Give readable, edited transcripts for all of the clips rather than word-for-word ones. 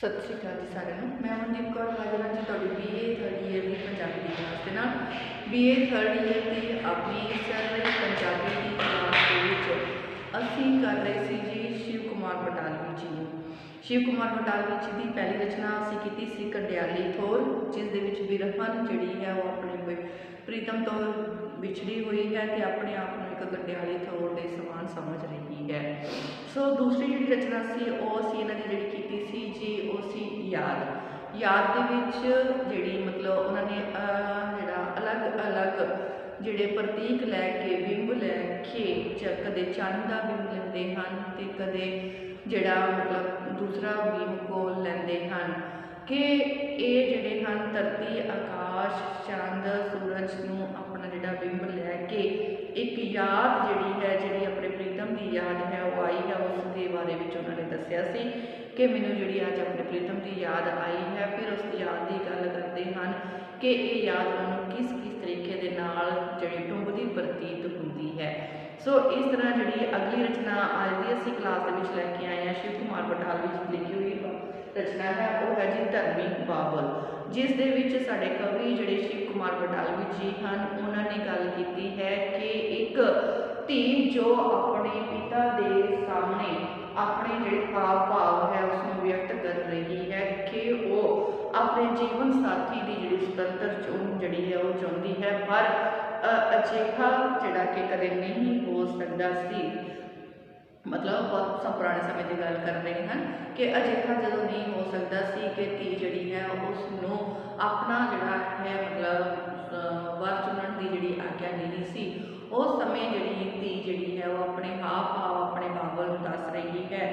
सत श्री अकाल जी सारिਆਂ ਨੂੰ। मैं मनदीप कौर हाजिर हाँ जी तुहाडी BA थर्ड ईयर की पंजाबी की क्लास के नाल। BA थर्ड ईयर की अपनी सरल पंजाबी की क्लास के विच असीं कर रहे सी जी शिव कुमार बटालवी जी नूं। शिव कुमार बटालवी जी की पहली रचना असीं कीती सी कंडियाली थोर, जिस दे विच बिरहन जिहड़ी है वो अपने प्रीतम तो विछड़ी हुई है तो अपने आप में एक कंडियाली थोर के समान समझ रही है। सो दूसरी जी रचना सी वो असीं इन्हां दी जिहड़ी कीती सी जी वो सी याद। याद दे विच जिहड़ी मतलब उन्होंने जिहड़ा अलग अलग जिहड़े प्रतीक लैके बिंब लैके कदे चंद का बिंब लेंदे हन ते कदे जिहड़ा मतलब दूसरा बिंब को लेंदे हन कि ये जिहड़े हन धरती आकाश चंद सूरज नूं अपना जिहड़ा बिंब लैके एक याद जिहड़ी है जिहड़ी अपने प्रीतम की याद है वो आई है। उसके बारे में उन्होंने दस्सिया सी कि मैनूं जिहड़ी अज अपने प्रीतम की याद आई है। फिर उस याद की गल करते हैं कि ये याद उन्होंने किस किस तरीके दे नाल जिहड़ी टुंबदी प्रतीत होंदी है। सो इस तरह जिहड़ी अगली रचना अज की असीं क्लास दे विच लैके आए हैं शिव कुमार बटालवी जी लिखी हुई रचना है वो है जी धर्मी बाबल, जिस दे विच साडे कवि जिहड़े शिव कुमार बटालवी जी हैं उन्होंने गल की है कि एक धी जो अपने पिता के सामने अपने जिहड़े हाव भाव है उसमें व्यक्त कर रही है कि वो अपने जीवन साथी की जिहड़ी सुतंत्र चोन जिहड़ी है वो चाहती है, पर अजिहा जिहड़ा कि कदे नहीं हो सकता सी। मतलब बहुत पुराने समय की गल कर रहे हैं कि अजिहा जो नहीं हो सकता सी कि धी जिहड़ी है उसनों अपना जिहड़ा है मतलब वर चुनण की जिहड़ी आग्या नहीं सी। उस समय जिहड़ी धी जिहड़ी है वो अपने हाव भाव अपने बाबल दस रही है,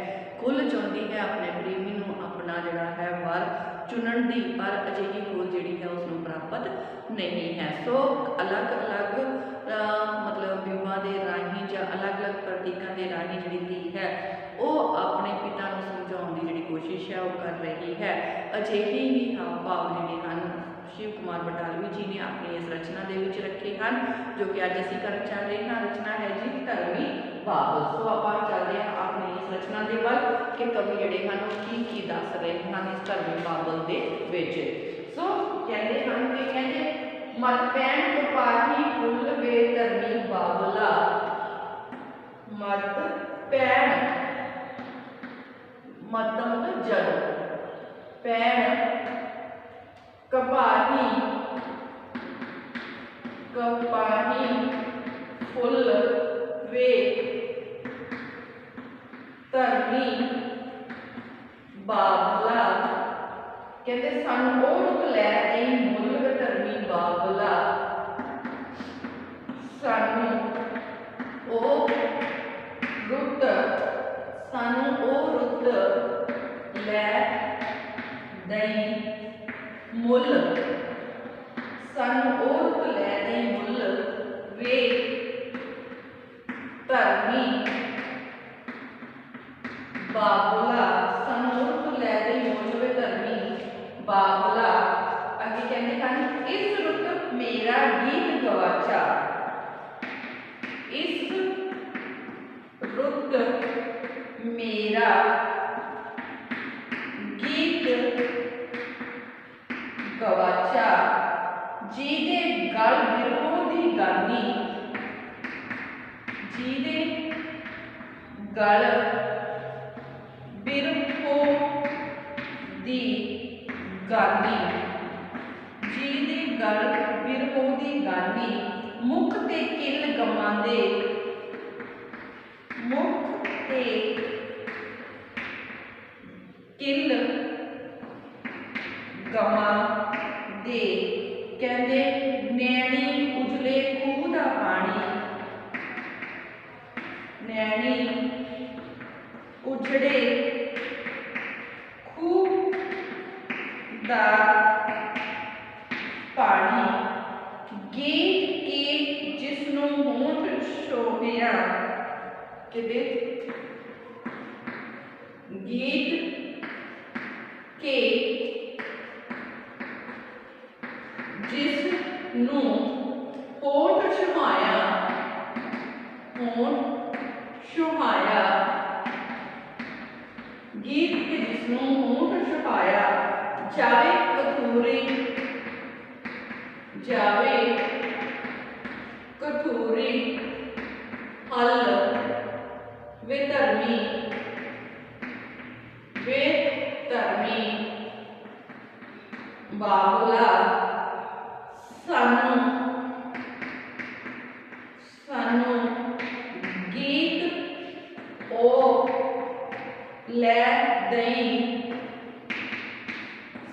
कुल चाहती है अपने प्रेमी नूं अपना जिहड़ा है वर चुनण की, पर अजिही कुल जिहड़ी है उसनूं प्राप्त नहीं है। सो अलग अलग मतलब बिंबां दे राही जां अलग अलग प्रतीकों के राही जिहड़ी धी है वो अपने पिता नूं समझाउण की जिहड़ी कोशिश है वो कर रही है। अजिहे ही हाव भाव जिहड़े हन शिव कुमार बटालवी जी ने अपनी इस रचना दे विच रखे हैं, जो कि अज असीं करन चल रहे हैं। रचना है जी धर्मी बाबल। सो आपां चलदे हां अपनी इस रचना दे वल कि कवि जिहड़े हन वो की दस रहे हैं इस धर्मी बाबल दे विच। सो कहंदे हन कि कहंदे मत पैण कपाही फुल वे धर्मी बाबला, मत पैण मत मतलब जड़ पैण कपाही कपाही फुल वे धरमी बाबला, कहते सानू ओ रुत लै नहीं मुल वे धरमी बाबला, सानू ओ रुत सानू ओ रुत लै नहीं मुल सानू ओ रुत लै नहीं मुल वे धरमी बाबला, सानू ओ रुत लै नहीं मुल वे धरमी बाबला। अगे कहते हैं इस रुत मेरा गीत गवाचा, इस रुत मेरा गीत गवाचा, जिहदे गल बिरहों दी गानी, जिहदे गल बिरहों दी गानी, जिहदे गल बिरहों दी गानी, मुख ते किल गमां दे, मुख ते किल गमां दे, कहंदे नैणी उजले खूह दा पानी, नैणी उजड़े खूह दा पानी, गीत के जिसनों होंठ शोभिया, कहते गीत के जिसनों होंठ सुहाया, होंठ सुहाया, गीत के जिसनों होंठ सुहाया, जावे कठोरी हल वे धर्मी बाबला सानू सानू गीत ओ लै दई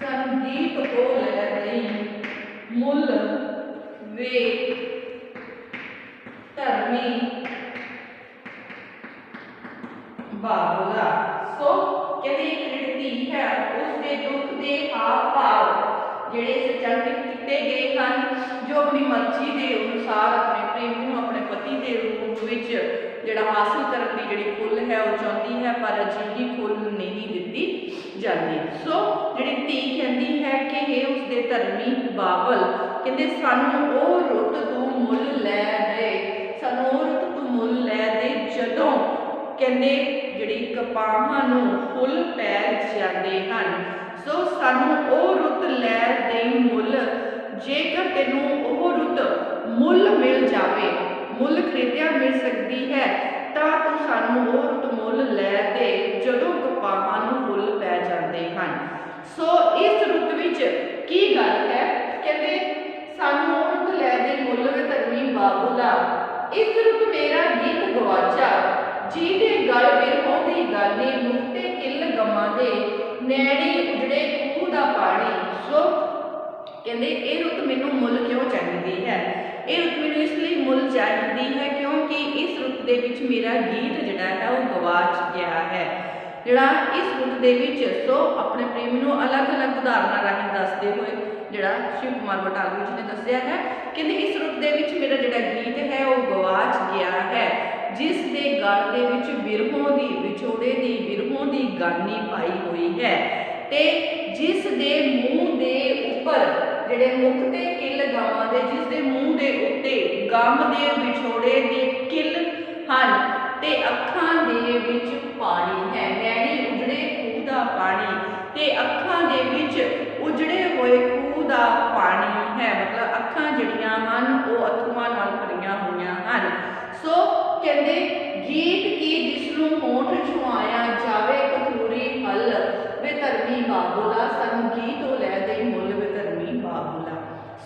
सानू गीत ओ लै दई मुल वे धर्मी बाबला। सो कहते एक ਜਿਹੜੀ ਧੀ है उसके दुख के हाव भाव ਜਿਹੜੇ ਸਚਾਰਿਤ ਕੀਤੇ ਗਏ ਹਨ जो अपनी मर्जी के अनुसार अपने प्रेम ਨੂੰ अपने पति के रूप ਵਿੱਚ ਜਿਹੜਾ हासिल ਕਰਨ ਦੀ ਜਿਹੜੀ ਖੁੱਲ है वो ਚਾਹੁੰਦੀ है पर ਅਜਿਹੀ ਖੁੱਲ नहीं ਦਿੱਤੀ ਜਾਂਦੀ। सो ਜਿਹੜੀ ਧੀ ਕਹਿੰਦੀ है कि ਇਹ ਉਸਦੇ ਧਰਮੀ ਬਾਬਲ ਕਹਿੰਦੇ ਸਾਨੂੰ ਉਹ ਰੁੱਤ ਤੂੰ ਮੁੱਲ ਲੈ ਦੇ ਸਾਨੂੰ ਉਹ ਰੁੱਤ ਤੂੰ ਮੁੱਲ ਲੈ ਦੇ ਜਦੋਂ ਕਹਿੰਦੇ ਜਿਹੜੀ ਕਪਾਹਾਂ ਨੂੰ ਫੁੱਲ ਪੈ ਜਾਂਦੇ ਹਨ। ਸੋ ਸਾਨੂੰ ਉਹ ਰੁੱਤ ਲੈ ਦੇ ਮੁੱਲ ਜੇਕਰ ਤੈਨੂੰ ਉਹ ਰੁੱਤ ਮੁੱਲ ਮਿਲ ਜਾਵੇ ਮੁੱਲ ਖਰੀਦਿਆ ਮਿਲ ਸਕਦੀ ਹੈ ਤਾਂ ਤੂੰ ਸਾਨੂੰ ਉਹ ਰੁੱਤ ਮੁੱਲ ਲੈ ਦੇ ਜਦੋਂ ਕਪਾਹਾਂ ਨੂੰ ਫੁੱਲ ਪੈ ਜਾਂਦੇ ਹਨ। ਸੋ ਇਸ ਰੁੱਤ ਵਿੱਚ ਕੀ ਗੱਲ ਹੈ ਕਹਿੰਦੇ ਸਾਨੂੰ ਉਹ ਰੁੱਤ ਲੈ ਦੇ ਮੁੱਲ ਵੇ ਧਰਮੀ ਬਾਬੂਲਾ ਇਸ ਰੁੱਤ ਮੇਰਾ ਗੀਤ ਗਵਾਚਾ ਜਿਹਦੇ ਗਲ ਬਿਰਹੋਂ ਦੀ ਗਾਨੀ ਮੁਕਤੇ ਕਿੱਲ ਗਮਾਂ ਦੇ ਨੈਣੀ ਉਜੜੇ ਖੂਹ ਦਾ ਪਾਣੀ। ਸੋ ਕਹਿੰਦੇ ਇਹ ਰੁੱਤ ਮੈਨੂੰ ਮੁੱਲ ਕਿਉਂ ਚਾਹੀਦੀ ਹੈ ਇਹ ਰੁੱਤ ਮੈਨੂੰ ਇਸ ਲਈ ਮੁੱਲ ਚਾਹੀਦੀ ਹੈ ਕਿਉਂਕਿ ਇਸ ਰੁੱਤ ਦੇ ਵਿੱਚ ਮੇਰਾ ਗੀਤ ਜਿਹੜਾ ਹੈ ਉਹ ਗਵਾਚ ਗਿਆ ਹੈ ਜਿਹੜਾ ਇਸ ਰੁੱਤ ਦੇ ਵਿੱਚ। ਸੋ ਆਪਣੇ ਪ੍ਰੇਮੀ ਨੂੰ ਅਲੱਗ-ਅਲੱਗ ਉਦਾਹਰਨਾਂ ਰਾਹੀਂ ਦੱਸਦੇ ਹੋਏ ਜਿਹੜਾ ਸ਼ਿਵ ਕੁਮਾਰ ਬਟਾਲਵੀ ਜੀ ਨੇ ਦੱਸਿਆ ਹੈ ਕਹਿੰਦੇ ਇਸ ਰੁੱਤ ਦੇ ਵਿੱਚ ਮੇਰਾ ਜਿਹੜਾ ਗੀਤ ਹੈ ਉਹ ਗਵਾਚ ਗਿਆ ਹੈ ਜਿਸ ਦੇ ਗਲ ਦੇ ਵਿੱਚ ਬਿਰਹੋਂ ਦੀ ਵਿਛੋੜੇ ਦੀ ਬਿਰਹੋਂ ਦੀ ਗਾਨੀ ਪਾਈ ਹੋਈ ਹੈ ਤੇ ਜਿਸ ਦੇ ਮੂੰਹ ਦੇ ਉੱਪਰ ਜਿਹੜੇ ਮੁਖ ਤੇ ਕਿੱਲ ਗਾਵਾਂ ਦੇ ਜਿਸ ਦੇ ਮੂੰਹ ਦੇ ਉੱਤੇ ਗਮ ਦੇ ਵਿਛੋੜੇ ਦੀ ਕਿੱਲ ਹਨ ਤੇ ਅੱਖਾਂ ਦੇ ਵਿੱਚ ਪਾਣੀ ਹੈ ਨੈਣੀ ਉਜੜੇ ਖੂਹ ਦਾ ਪਾਣੀ ਤੇ ਅੱਖਾਂ ਦੇ ਵਿੱਚ ਉਜੜੇ ਹੋਏ ਖੂਹ ਦਾ ਪਾਣੀ ਹੈ ਮਤਲਬ ਅੱਖਾਂ ਜਿਹੜੀਆਂ ਹਨ ਉਹ ਅਥਰੂਆਂ ਨਾਲ ਭਰੀਆਂ ਹੋਈਆਂ ਹਨ। ਸੋ ਕਹਿੰਦੇ ਗੀਤ ਕੀ ਜਿਸ ਨੂੰ ਹੋਂਠ ਛੁਆਇਆ ਜਾਵੇ ਕਥੂਰੀ ਹਲ ਵੇ ਧਰਮੀ ਬਾਬੂਲਾ ਸਾਨੂੰ ਗੀਤ ਉਹ ਲੈ ਦੇ ਮੁੱਲ ਵੇ ਧਰਮੀ ਬਾਬੂਲਾ।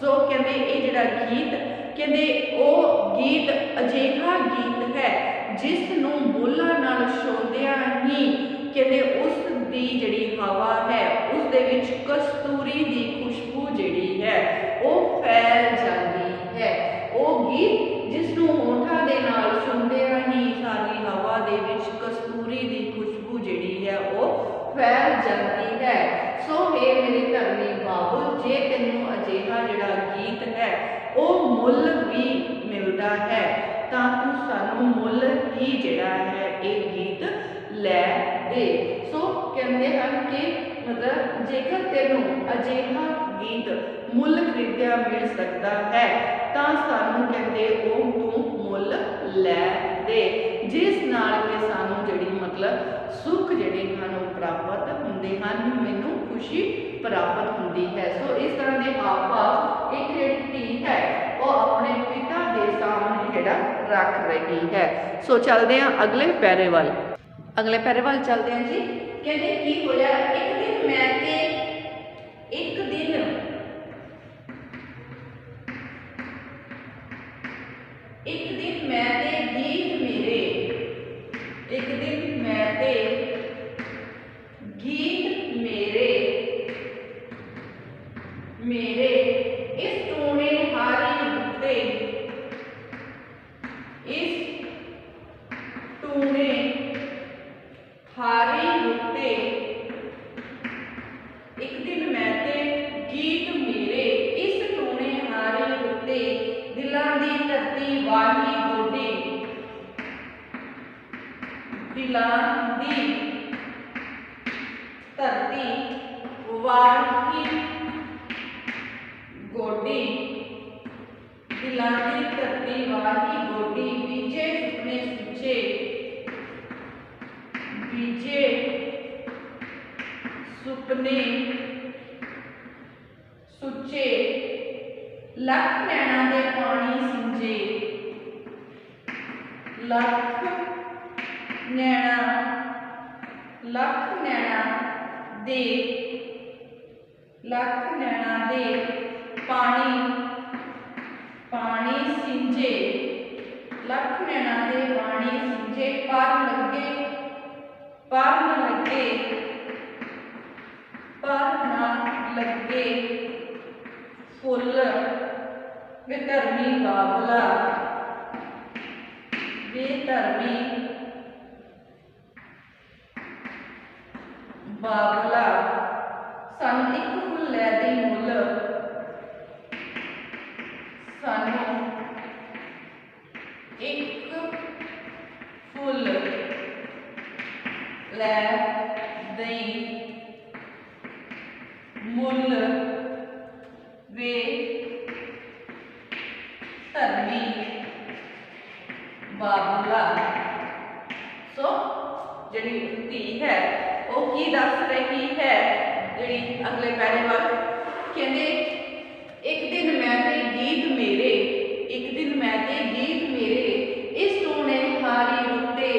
ਸੋ ਕਹਿੰਦੇ ਇਹ ਜਿਹੜਾ ਗੀਤ ਕਹਿੰਦੇ ਉਹ ਗੀਤ ਅਜਿਹਾ ਗੀਤ ਹੈ ਜਿਸ ਨੂੰ ਬੋਲਾਂ ਨਾਲ ਛੋਂਦਿਆਂ ਹੀ ਕਹਿੰਦੇ ਉਸ ਦੀ ਜਿਹੜੀ ਹਵਾ ਹੈ ਉਸ ਦੇ ਵਿੱਚ ਕਸਤੂਰੀ ਦੀ ਖੁਸ਼ਬੂ ਜਿਹੜੀ ਹੈ ਉਹ ਫੈਲ ਜਾਂਦੀ ਹੈ। ਉਹ ਗੀਤ ਜਿਸ ਨੂੰ ਹੋਂਠਾਂ ਦੇ ਨਾਲ ਸੁਣਦਿਆਂ ਹੀ ਸਾਰੀ ਹਵਾ ਦੇ ਵਿੱਚ ਕਸਤੂਰੀ ਦੀ ਖੁਸ਼ਬੂ ਜਿਹੜੀ ਹੈ ਉਹ ਫੈਲ ਜਾਂਦੀ ਹੈ। ਸੋ हे ਮੇਰੇ ਧਰਮੀ ਬਾਬੁਲ ਜੇ ਤੈਨੂੰ ਅਜਿਹਾ ਜਿਹੜਾ ਗੀਤ ਹੈ ਉਹ ਮੁੱਲ ਵੀ ਮਿਲਦਾ ਹੈ ਤਾਂ ਤੂੰ ਸਾਨੂੰ ਮੁੱਲ ਹੀ ਜਿਹੜਾ ਹੈ ਇਹ ਗੀਤ ਲੈ ਦੇ। ਸੋ ਕਹਿੰਦੇ ਹਨ ਕਿ ਮਤਲਬ ਜੇਕਰ ਤੈਨੂੰ ਅਜਿਹਾ ਗੀਤ ਮੁੱਲ ਖਰੀਦਿਆ ਮਿਲ ਸਕਦਾ ਹੈ ਤਾਂ ਸਾਨੂੰ ਕਹਿੰਦੇ ਉਹ ਤੂੰ ਮੁੱਲ ਲੈ ਦੇ ਜਿਸ ਨਾਲ ਕਿ ਸਾਨੂੰ ਜਿਹੜੀ ਮਤਲਬ ਸੁੱਖ ਜਿਹੜੇ ਹਨ ਉਹ ਪ੍ਰਾਪਤ ਹੁੰਦੇ ਹਨ ਮੈਨੂੰ ਖੁਸ਼ੀ ਪ੍ਰਾਪਤ ਹੁੰਦੀ ਹੈ। ਸੋ ਇਸ ਤਰ੍ਹਾਂ ਦੇ ਹਾਵ ਭਾਵ ਇੱਕ ਜਿਹੜੀ ਧੀ ਹੈ ਉਹ ਆਪਣੇ ਪਿਤਾ ਦੇ ਸਾਹਮਣੇ ਜਿਹੜਾ ਰੱਖ ਰਹੀ ਹੈ। ਸੋ ਚੱਲਦੇ ਹਾਂ ਅਗਲੇ ਪੈਰੇ ਵੱਲ ਅਗਲੇ ਪੈਰੇ ਵੱਲ ਚੱਲਦੇ ਹਾਂ ਜੀ। ਕਹਿੰਦੇ ਕੀ ਹੋਇਆ ਇੱਕ ਦਿਨ ਮੈਂ ਤੇ ਇੱਕ ਦਿਨ ਮੈਂ ਤੇ ਗੀਤ ਮੇਰੇ ਇੱਕ ਦਿਨ ਮੈਂ ਤੇ ਗੀਤ ਮੇਰੇ ਇਸ ਟੂਣੇ ਹਾਰੀ ਉੱਤੇ ਇਸ ਟੂਣੇ ਹਾਰੀ ਉੱਤੇ ਇੱਕ ਦਿਨ ਮੈਂ ਤੇ ਗੀਤ ਮੇਰੇ ਇਸ ਟੂਣੇ ਹਾਰੀ ਉੱਤੇ ਦਿਲਾਂ ਦੀ ਧਰਤੀ ਵਾਹੀ ਗੋਡੀ ਦਿਲਾਂ ਦੀ ਧਰਤੀ ਵਾਹੀ ਗੋਡੀ ਦਿਲਾਂ ਦੀ ਧਰਤੀ ਵਾਹੀ ਗੋਡੀ ਬੀਜੇ ਸੁਪਨੇ ਸੁੱਚੇ लख नैना दे पानी सिंजे, लख नैना, लख नैना दे, लख नैना दे पानी, पानी सिंजे, लख नैना दे पानी सिंजे, पर लगे, पर न लगे, पर न लगे फुल बेधर्मी बाबला, बेधर्मी बाबला, सानू एक फुल लै दे मुल, सानू एक फुल लै दे मुल वे धर्मी बाबला। सो जिहड़ी धी है वो की दस रही है, जिहड़ी अगले पैरे वाल कहंदे एक दिन मैं ते गीत मेरे, एक दिन मैं ते गीत मेरे, इस टूने हारी रुते,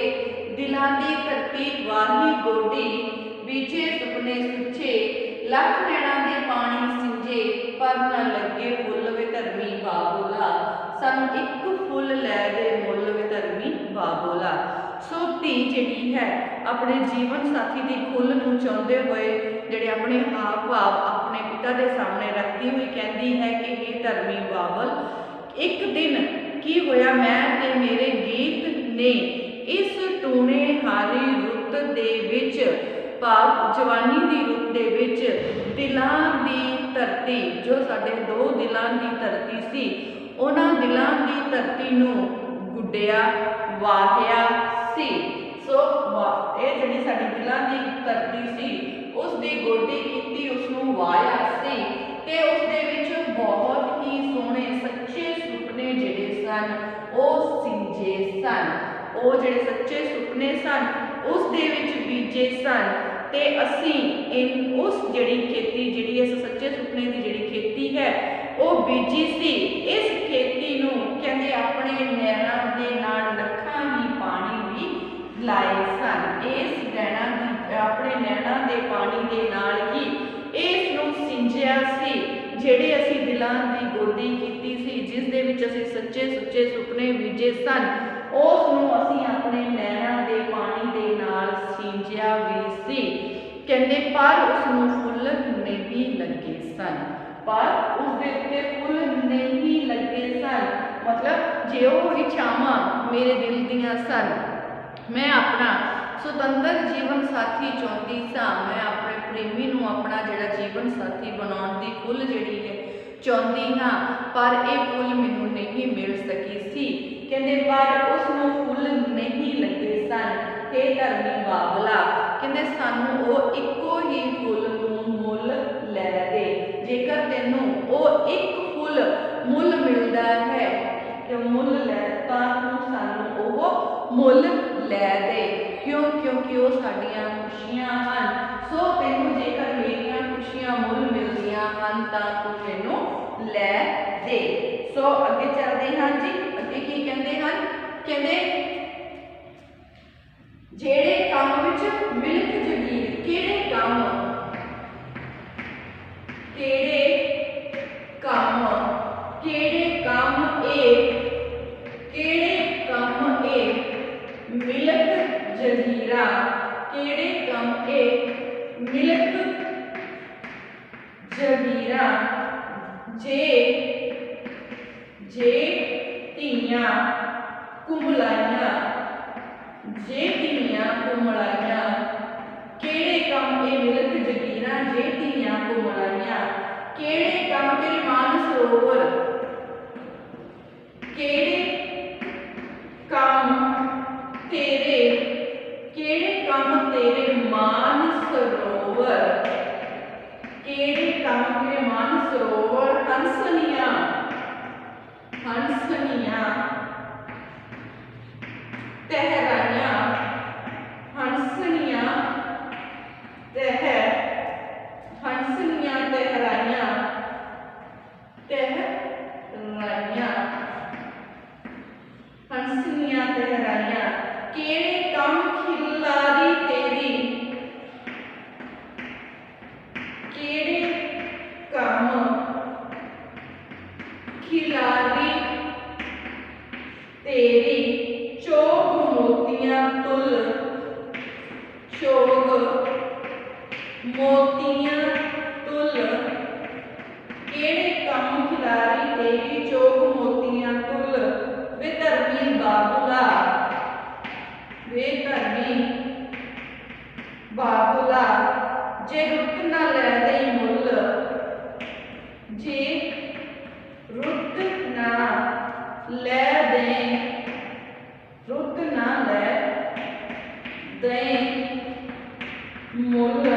दिलां दी धरती वाही गोडी, बीजे सुपने सुचे, लख नैना दे पानी सिंजे, पर न लगे फुल वे धर्मी बाबोला, सानू एक फुल लै दे मुल वे धर्मी बाबोला। सो धी जिहड़ी है अपने जीवन साथी की खुल नूं चाहुंदे होए जिहड़े अपने हाव भाव अपने पिता के सामने रखती हुई कहती है कि हे धर्मी बाबल, एक दिन की होया मैं ते मेरे गीत ने इस टूने हारी रुत दे विच, भाव जवानी की रुत दे विच, दिलां दी धरती, जो साडे दो दिलां दी धरती सी, उन्हां दिलां दी धरती नूं गुड्डिया वाहिया सी। सो ये जिहड़ी साडी दिलां दी धरती सी उस दी गोडी कीती, उसनूं वाहिया सी ते उस दे विच बहुत ही सोहणे सच्चे सुपने जिहड़े सन वो सिंजे सन, वो जिहड़े सच्चे सुपने सन उस दे विच बीजे सन ते असीं इन उस जिहड़ी खेती जिहड़ी इस सच्चे सुपने की जिहड़ी खेती है वो बीजी सी। इस खेती नूं कहंदे अपने नैणां दे नाल लखां ही पानी भी लाए सन, इस नैणां दी अपने नैणां दे पानी दे नाल ही इस नूं सिंजिया सी, जिहड़े असीं दिलां दी गोदी कीती सी, जिस दे विच असीं सच्चे सुच्चे सुपने बीजे सन, उस नूं असीं अपने नैणां दे पानी दे नाल सिंजिया भी सी। कहंदे पर उस नूं फुल नहीं लगे सन, पर उस दे उत्ते फुल नहीं लगे सन, मतलब जे वो इच्छावां मेरे दिल दियां सन, मैं अपना सुतंत्र जीवन साथी चाहती सा, मैं अपने प्रेमी नूं अपना जिहड़ा जीवन साथी बनाउण दी खुल जिहड़ी है चाहती हाँ, पर यह फुल मैनूं नहीं मिल सकी सी। कहंदे पर उस नूं फुल नहीं लगे सन, हे धर्मी बाबला, कहंदे सानू वो इक्को ही फुल नूं मुल लै दे, जेकर तैनूं वो एक फुल मुल मिलदा है ते मुल लै तां तूं सानू वो मुल लै दे, क्यों? क्योंकि वो साडियां खुशियां हन। सो तैनूं जेकर मेरियां खुशियां मुल मिलदियां हन तां तूं मैनूं लै दे। सो अगे चलदे हां जी, अगे की कहंदे हन, कहंदे जेड़े काम विच मिल्क जगीर, केड़े काम, केड़े काम, केड़े काम ए, केड़े काम ए मिल्क जगीरा, केड़े काम ए मिल्क जगीरा, जे जे धीयां कुमलाइयां, जे धीयां कुमलाइयां, केड़े काम ए मिल्क जगीरा, जे धीयां कुमलाइयां, केड़े काम तेरे मान सरोवर, केड़े काम तेरे, केड़े काम तेरे मान सरोवर, केड़े काम तेरे मान सरोवर, हंसनियां, हंसनियां तहराइयां, हंसनियां तह, हंसनियां तहराइयां, तह चोग मोतियां तुल केड़े कम खिलारी तेरी चोग मोतियां तुल वे धर्मी बाबुला जे रुत ना लै दई मुल जे रुत ना लै दे मुल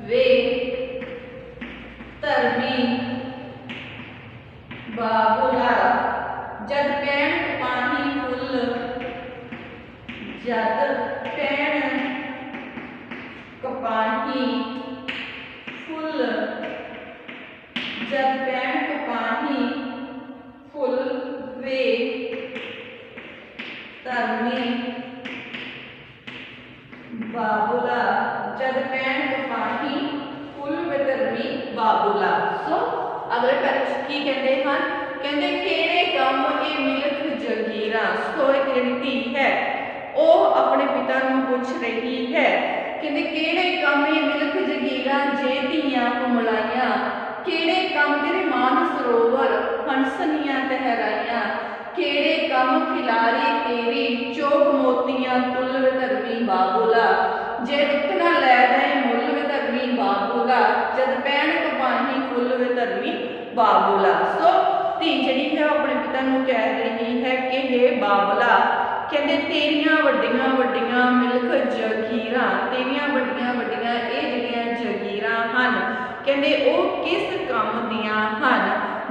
वे धर्मी बाबुला जद पैण कपाही फुल जद पैण कपाही फुल जद पैण कपाही फुल वे धर्मी बाबुला जद पैण कपाही फुल वे धर्मी बाबुला। सो अगले पैराग्राफ की कहते हैं कहते केड़े कम ये मिलख जगीरा। सो एक जिहड़ी धी है वो अपने पिता नूं पुछ रही है कहते केड़े कम ये मिलख जगीरा जे धीआं कुमलाइयां केड़े कम तेरे मान सरोवर हंसनियां तहराइयां केड़े कम खिलारी तेरी चोग मोतियां तुल वे धर्मी बाबुला जे रुत ना लै दे मुल वे धर्मी बाबुला जद पैण कपाही फुल वे धर्मी बाबुला। सो धी जिहड़ी है अपने पिता नूं कह रही है कि हे बाबुला कहते तेरियां वड्डियां वड्डियां मिलख जगीरां तेरियां वड्डियां वड्डियां ये जिहड़ियां जगीरां हन कहते वो किस काम दियां हन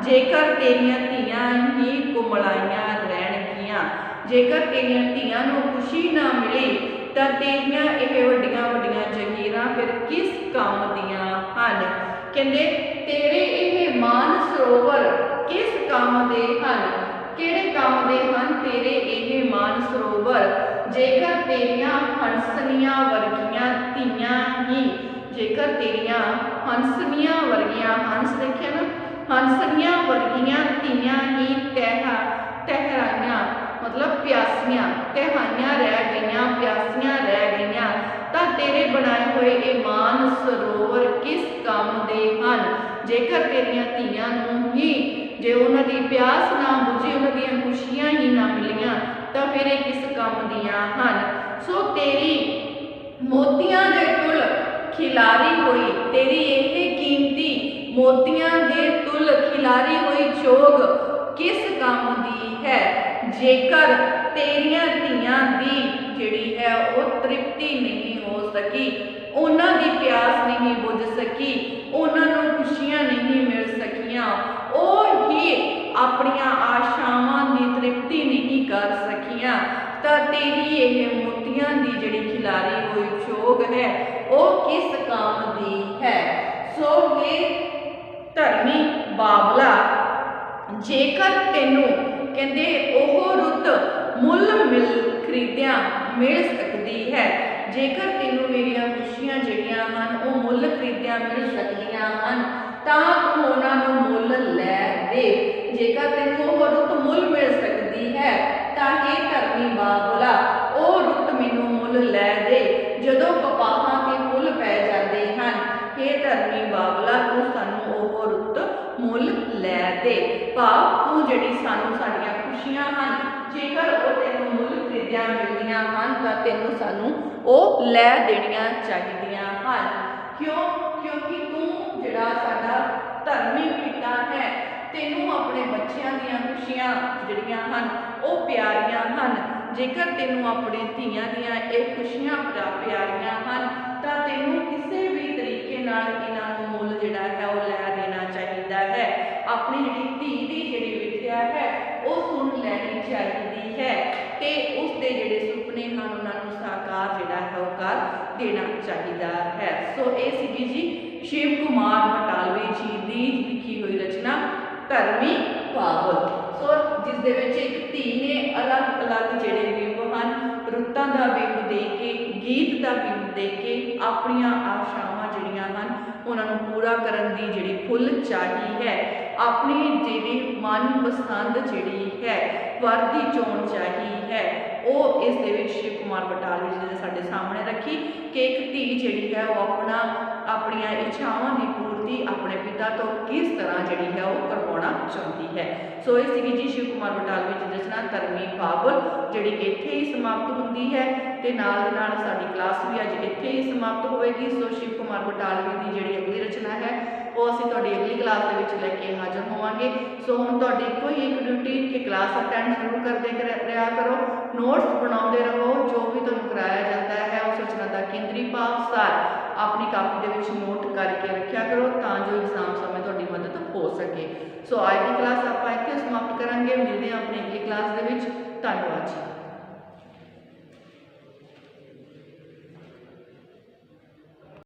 जेकर तेरियां धीआं ही कुमलाइयां रहणगियां जेकर तेरियां धीआं नूं खुशी ना मिली तां तेरियां ये वड्डियां वड्डियां जगीरां फिर किस काम दियां हन कहते तेरे ये मान सरोवर किस काम दे हन केड़े काम दे हन तेरे ये मान सरोवर जेकर तेरियां हंसनियां वर्गियां धीआं ही जेकर तेरियां हंसनियां वर्गियां हंस देखिया ना हंसनियां वर्गियां धीआं ही तहराइयां मतलब प्यासियां तहाइयां रह गईयां प्यासियां रह गईयां तां तेरे बनाए हुए ये मान सरोवर किस काम दे हन जेकर तेरियां धीआं नूं ही जे उन्हां दी प्यास ना बुझी उन्हां दी खुशियां ही ना मिलियां तां फिर किस काम दियां हन। सो तेरी मोतियां दे तुल खिलारी हुई तेरी यह कीमती मोतियां दे तुल खिलारी हुई चोग किस काम दी है जेकर तेरियां धीआं दी जिहड़ी है वो तृप्ति नहीं हो सकी उन्हां दी प्यास नहीं बुझ सकी उन्हां नूं खुशियां नहीं मिल सकियां ओ ही अपनियां आशावां दी तृप्ति नहीं कर सकियां तां तेरी यह मोतियां दी जिहड़ी खिलारी हुई चोग है वो किस काम दी है। सो हे धर्मी बाबला जेकर तेनू कहते ओह रुत मुल मिल खरीदिया मिल सकती है जेकर तेनू मेरिया खुशियां जिहड़ियां हन वो मुल खरीदिया मिल सकदियां हन तां तू उन्हां नूं मुल लै दे जेकर तेनू ओह रुत मुल मिल सकती है तां हे धर्मी बाबला ओह रुत मैनू मुल लै दे जदों कपाहां ते फुल पै जाते हैं हे धर्मी बाबला तू सानू ओह रुत मुल लै दे भाव तू जिहड़ी सानू साडियां खुशियां हन जेकर वो तेनू मुल खरीदिया मिलदियां हन तां तेनू सानू ओह लै देणियां चाहीदियां हन। क्यों क्योंकि तू जिहड़ा साडा धर्मी पिता है तेनू अपने बच्चों दीयां खुशियां जिहड़ियां हन वो प्यारियां हन जेकर तेनू अपने धीआं दीयां ये खुशियां प्यारियां हन तां तेनू किसी भी तरीके नाल इन्हां नूं मुल जिहड़ा है वो लै देना चाहिदा है अपनी जिहड़ी धी दी जिहड़ी विद्या है वो सुन लैनी चाहिदी है ते उसदे जिहड़े सुपने हन उन्हां नूं साकार जिहड़ा है वो कर देना चाहिदा है। सो ये सीगी जी शिव कुमार बटालवी जी की लिखी हुई रचना धर्मी बाबुल। सो जिस दे विच एक धी ने अलग अलग जिहड़े बिंब हन रुत्तां दा बिंब दे के गीत दा बिंब दे के अपनियां आशावां जिहड़ियां हन उन्हां नूं पूरा करन दी जिहड़ी फुल चाही है अपनी जिहड़ी मनपसंद जिहड़ी है वर दी चोण चाही है वो इस दे विच शिव कुमार बटालवी जी दे साडे सामने ਰੱਖੀ ਕਿ ਇੱਕ ਧੀ ਜਿਹੜੀ ਹੈ ਉਹ ਆਪਣੀਆਂ ਇੱਛਾਵਾਂ ਦੀ ਪੂਰਤੀ ਆਪਣੇ ਪਿਤਾ ਤੋਂ ਕਿਸ ਤਰ੍ਹਾਂ ਜਿਹੜੀ ਹੈ ਉਹ ਕਰਵਾਉਣਾ ਚਾਹੁੰਦੀ ਹੈ। ਸੋ ਇਹ ਸੀਗੀ ਜੀ ਸ਼ਿਵ ਕੁਮਾਰ ਬਟਾਲਵੀ ਦੀ ਰਚਨਾ ਧਰਮੀ ਬਾਬਲ, ਜਿਹੜੀ ਇੱਥੇ ਹੀ ਸਮਾਪਤ ਹੁੰਦੀ ਹੈ ਤੇ ਨਾਲ ਦੇ ਨਾਲ ਸਾਡੀ ਕਲਾਸ ਵੀ ਅੱਜ ਇੱਥੇ ਹੀ ਸਮਾਪਤ ਹੋਵੇਗੀ। ਸੋ ਸ਼ਿਵ ਕੁਮਾਰ ਬਟਾਲਵੀ ਦੀ ਜਿਹੜੀ ਅਗਲੀ ਰਚਨਾ ਹੈ ਉਹ ਅਸੀਂ ਤੁਹਾਡੀ ਅਗਲੀ ਕਲਾਸ ਦੇ ਵਿੱਚ ਲੈ ਕੇ ਹਾਜ਼ਰ ਹੋਵਾਂਗੇ। ਸੋ ਹੁਣ ਤੁਹਾਡੀ ਕੋਈ ਇੱਕ ਡਿਊਟੀ ਕਿ ਕਲਾਸ ਅਟੈਂਡ ਜ਼ਰੂਰ ਕਰਦੇ ਰਿਹਾ ਕਰੋ, ਨੋਟਸ ਬਣਾਉਂਦੇ ਰਹੋ, ਜੋ ਵੀ ਤੁਹਾਨੂੰ ਕਰਾਇਆ ਜਾਂਦਾ ਹੈ ਉਸ ਰਚਨਾ ਦਾ ਕੇਂਦਰੀ ਭਾਵ ਸਾਰ ਆਪਣੀ ਕਾਪੀ ਦੇ ਵਿੱਚ ਨੋਟ ਕਰਕੇ ਰੱਖਿਆ ਕਰੋ ਤਾਂ ਜੋ ਐਗਜ਼ਾਮ ਸਮੇਂ ਤੁਹਾਡੀ ਮਦਦ ਹੋ ਸਕੇ। ਸੋ ਅੱਜ ਦੀ ਕਲਾਸ ਆਪਾਂ ਇੱਥੇ ਸਮਾਪਤ ਕਰਾਂਗੇ, ਮਿਲਦੇ ਹਾਂ ਆਪਣੀ ਅਗਲੀ ਕਲਾਸ ਦੇ ਵਿੱਚ। ਧੰਨਵਾਦ ਜੀ।